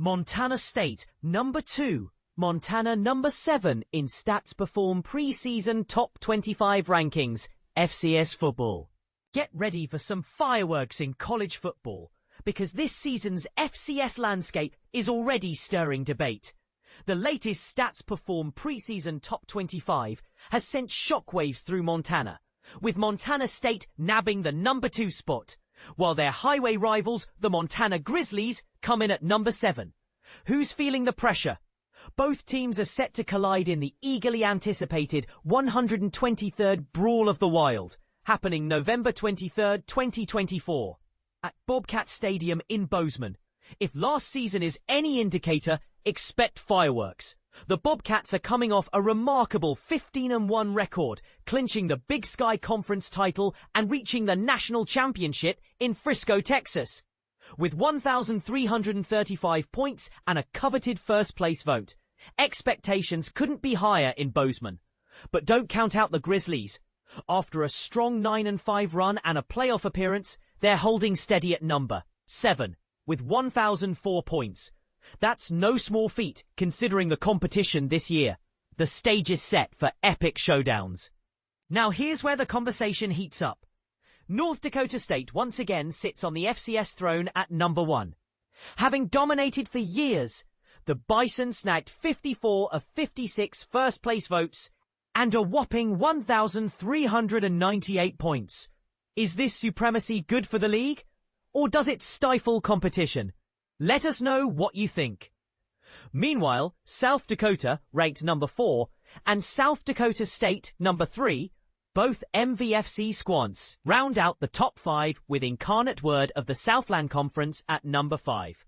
Montana State, number 2. Montana, number 7 in Stats Perform Preseason Top 25 Rankings, FCS Football. Get ready for some fireworks in college football, because this season's FCS landscape is already stirring debate. The latest Stats Perform Preseason Top 25 has sent shockwaves through Montana, with Montana State nabbing the number 2 spot, while their highway rivals, the Montana Grizzlies, come in at number 7. Who's feeling the pressure? Both teams are set to collide in the eagerly anticipated 123rd Brawl of the Wild, happening November 23rd, 2024, at Bobcat Stadium in Bozeman. If last season is any indicator, expect fireworks. The Bobcats are coming off a remarkable 15-1 record, clinching the Big Sky Conference title and reaching the national championship in Frisco, Texas. With 1,335 points and a coveted first-place vote, expectations couldn't be higher in Bozeman. But don't count out the Grizzlies. After a strong 9-5 run and a playoff appearance, they're holding steady at number 7, with 1,004 points. That's no small feat, considering the competition this year. The stage is set for epic showdowns. Now here's where the conversation heats up. North Dakota State once again sits on the FCS throne at number 1. Having dominated for years, the Bison snagged 54 of 56 first-place votes and a whopping 1,398 points. Is this supremacy good for the league? Or does it stifle competition? Let us know what you think. Meanwhile, South Dakota, ranked number 4, and South Dakota State, number 3, both MVFC squants, round out the top 5 with Incarnate Word of the Southland Conference at number 5.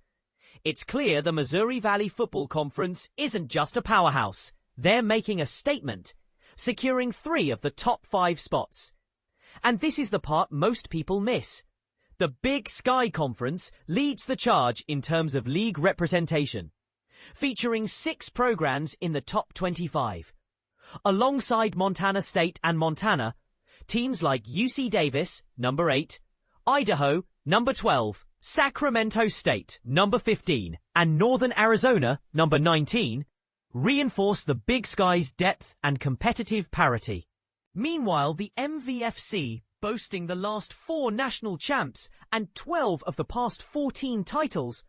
It's clear the Missouri Valley Football Conference isn't just a powerhouse. They're making a statement, securing 3 of the top 5 spots. And this is the part most people miss. The Big Sky Conference leads the charge in terms of league representation, featuring 6 programs in the top 25. Alongside Montana State and Montana, teams like UC Davis, number 8, Idaho, number 12, Sacramento State, number 15, and Northern Arizona, number 19, reinforce the Big Sky's depth and competitive parity. Meanwhile, the MVFC, boasting the last 4 national champs and 12 of the past 14 titles,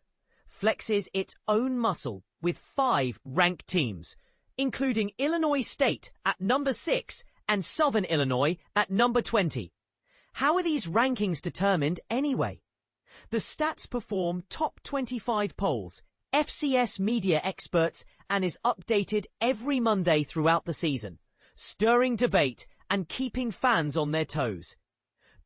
flexes its own muscle with 5 ranked teams, including Illinois State at number 6 and Southern Illinois at number 20. How are these rankings determined anyway? The Stats Perform Top 25 polls, FCS media experts, and is updated every Monday throughout the season, stirring debate and keeping fans on their toes.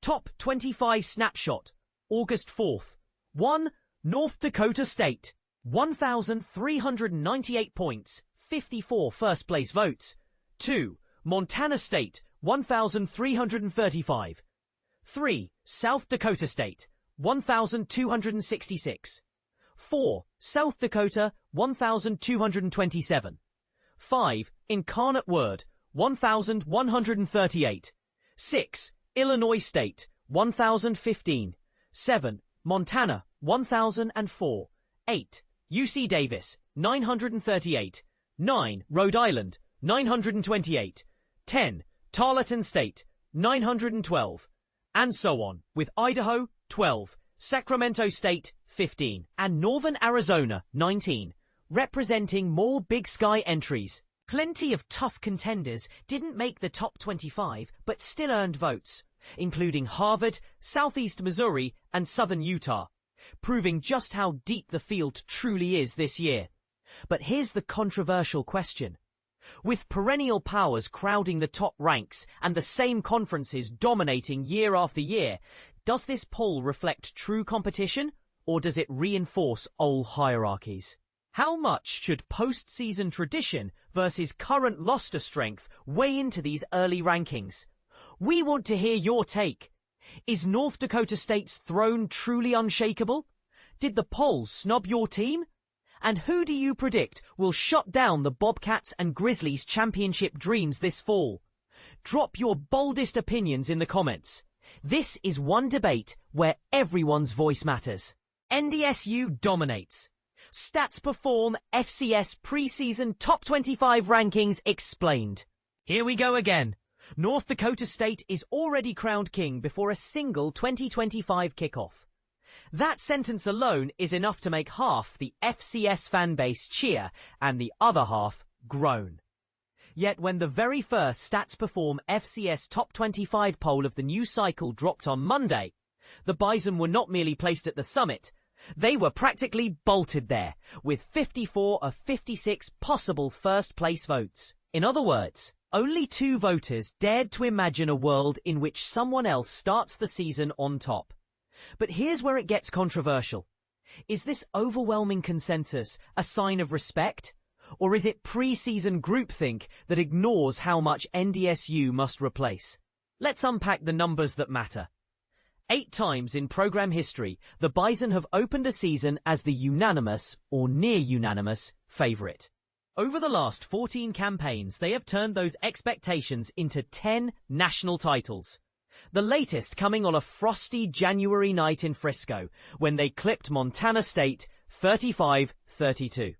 Top 25 snapshot, August 4th. 1. North Dakota State, 1,398 points, 54 first-place votes. 2. Montana State, 1,335. 3. South Dakota State, 1,266. 4. South Dakota, 1,227. 5. Incarnate Word, 1,138. 6. Illinois State, 1,015. 7. Montana, 1,004. 8. UC Davis, 938. 9. Rhode Island, 928. 10. Tarleton State, 912. And so on, with Idaho, 12. Sacramento State, 15. And Northern Arizona, 19. Representing more Big Sky entries. Plenty of tough contenders didn't make the top 25, but still earned votes, including Harvard, Southeast Missouri, and Southern Utah, proving just how deep the field truly is this year. But here's the controversial question. With perennial powers crowding the top ranks and the same conferences dominating year after year, does this poll reflect true competition, or does it reinforce old hierarchies? How much should post-season tradition versus current roster strength weigh into these early rankings? We want to hear your take. Is North Dakota State's throne truly unshakable? Did the polls snub your team? And who do you predict will shut down the Bobcats and Grizzlies championship dreams this fall? Drop your boldest opinions in the comments. This is one debate where everyone's voice matters. NDSU dominates. Stats Perform FCS Preseason Top 25 Rankings Explained. Here we go again. North Dakota State is already crowned king before a single 2025 kickoff. That sentence alone is enough to make half the FCS fanbase cheer and the other half groan. Yet when the very first Stats Perform FCS Top 25 poll of the new cycle dropped on Monday, the Bison were not merely placed at the summit, they were practically bolted there, with 54 of 56 possible first-place votes. In other words, only 2 voters dared to imagine a world in which someone else starts the season on top. But here's where it gets controversial. Is this overwhelming consensus a sign of respect? Or is it pre-season groupthink that ignores how much NDSU must replace? Let's unpack the numbers that matter. 8 times in program history, the Bison have opened a season as the unanimous, or near-unanimous, favourite. Over the last 14 campaigns, they have turned those expectations into 10 national titles. The latest coming on a frosty January night in Frisco, when they clipped Montana State 35-32.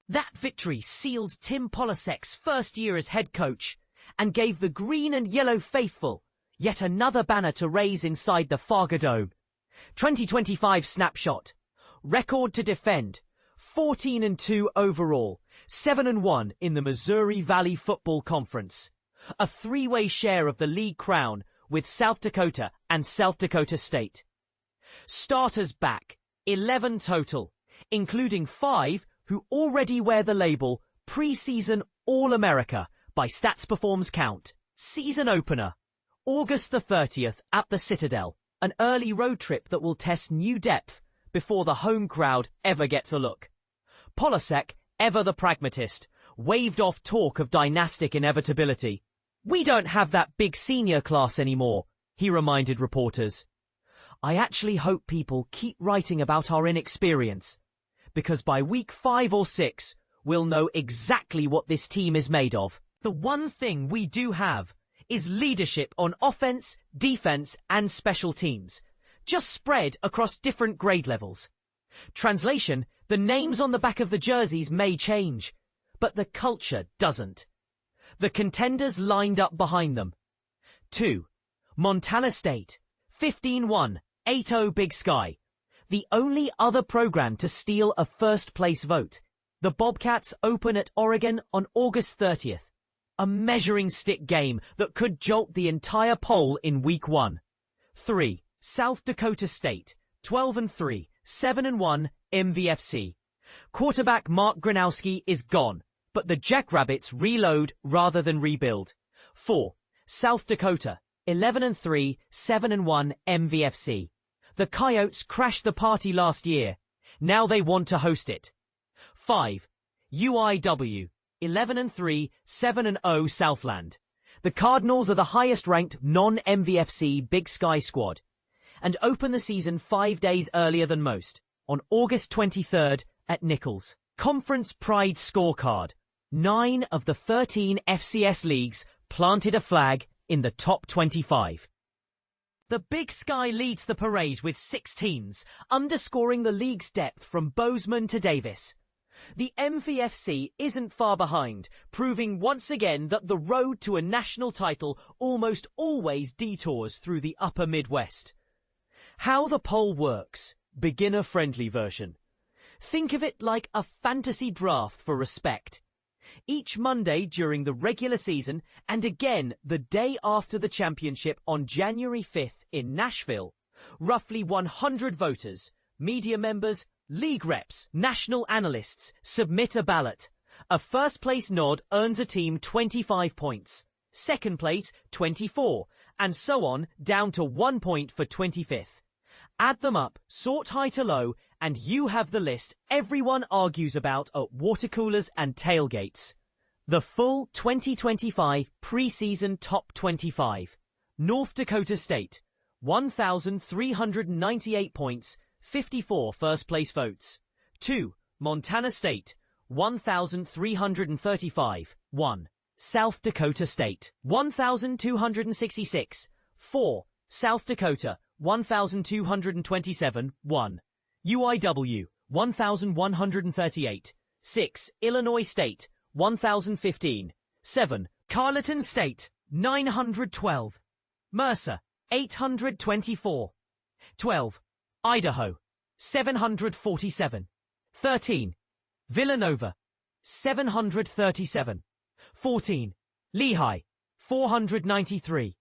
That victory sealed Tim Polasek's first year as head coach and gave the green and yellow faithful yet another banner to raise inside the Fargo Dome. 2025 snapshot. Record to defend. 14-2 overall. 7-1 in the Missouri Valley Football Conference. A 3-way share of the league crown with South Dakota and South Dakota State. Starters back. 11 total, including 5 who already wear the label Preseason All-America by Stats Perform's count. Season opener. August the 30th at the Citadel, an early road trip that will test new depth before the home crowd ever gets a look. Polasek, ever the pragmatist, waved off talk of dynastic inevitability. "We don't have that big senior class anymore," he reminded reporters. "I actually hope people keep writing about our inexperience, because by week 5 or 6, we'll know exactly what this team is made of. The one thing we do have is leadership on offense, defense, and special teams, just spread across different grade levels. Translation, the names on the back of the jerseys may change, but the culture doesn't." The contenders lined up behind them. 2. Montana State, 15-1, 8-0 Big Sky. The only other program to steal a first-place vote. The Bobcats open at Oregon on August 30th. A measuring stick game that could jolt the entire poll in week 1. 3. South Dakota State, 12-3, 7-1 MVFC. Quarterback Mark Gronowski is gone, but the Jackrabbits reload rather than rebuild. 4. South Dakota, 11-3, 7-1 MVFC. The Coyotes crashed the party last year. Now they want to host it. 5. UIW, 11-3, 7-0 Southland. The Cardinals are the highest-ranked non-MVFC Big Sky squad and open the season 5 days earlier than most, on August 23rd at Nichols. Conference Pride Scorecard. 9 of the 13 FCS leagues planted a flag in the top 25. The Big Sky leads the parade with 6 teams, underscoring the league's depth from Bozeman to Davis. The MVFC isn't far behind, proving once again that the road to a national title almost always detours through the upper Midwest. How the poll works. Beginner-friendly version. Think of it like a fantasy draft for respect. Each Monday during the regular season and again the day after the championship on January 5th in Nashville, roughly 100 voters, media members, league reps, national analysts submit a ballot. A first-place nod earns a team 25 points, second place 24, and so on down to 1 point for 25th. Add them up, sort high to low, and you have the list everyone argues about at water coolers and tailgates. The full 2025 preseason top 25. North Dakota State, 1,398 points, 54 first-place votes. 2. Montana State, 1,335, 1. South Dakota State, 1,266, 4. South Dakota, 1,227, 1. UIW, 1,138. 6. Illinois State, 1,015. 7. Carleton State, 912. Mercer, 824. 12. Idaho, 747. 13. Villanova, 737. 14. Lehigh, 493.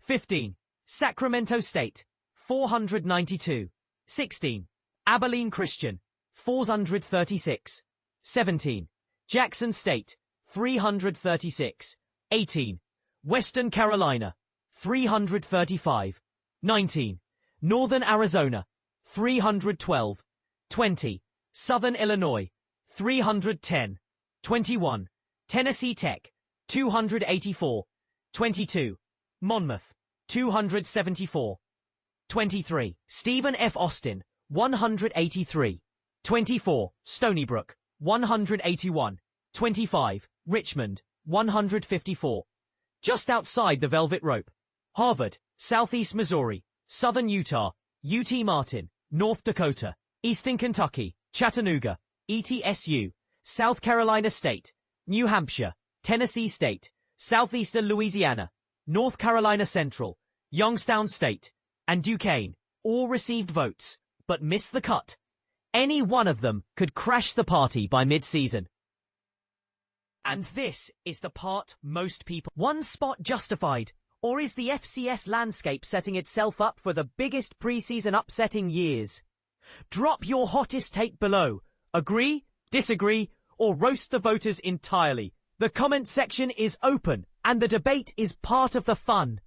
15. Sacramento State, 492. 16. Abilene Christian, 436. 17. Jackson State, 336. 18. Western Carolina, 335. 19. Northern Arizona, 312. 20. Southern Illinois, 310. 21. Tennessee Tech, 284. 22. Monmouth, 274. 23. Stephen F. Austin, 183. 24. Stony Brook, 181. 25. Richmond, 154. Just outside the Velvet Rope. Harvard, Southeast Missouri, Southern Utah, UT Martin, North Dakota, Eastern Kentucky, Chattanooga, ETSU, South Carolina State, New Hampshire, Tennessee State, Southeastern Louisiana, North Carolina Central, Youngstown State, and Duquesne all received votes, but missed the cut. Any one of them could crash the party by mid-season. And this is the part most people... One spot justified, or is the FCS landscape setting itself up for the biggest preseason upset in years? Drop your hottest take below. Agree, disagree, or roast the voters entirely. The comment section is open, and the debate is part of the fun.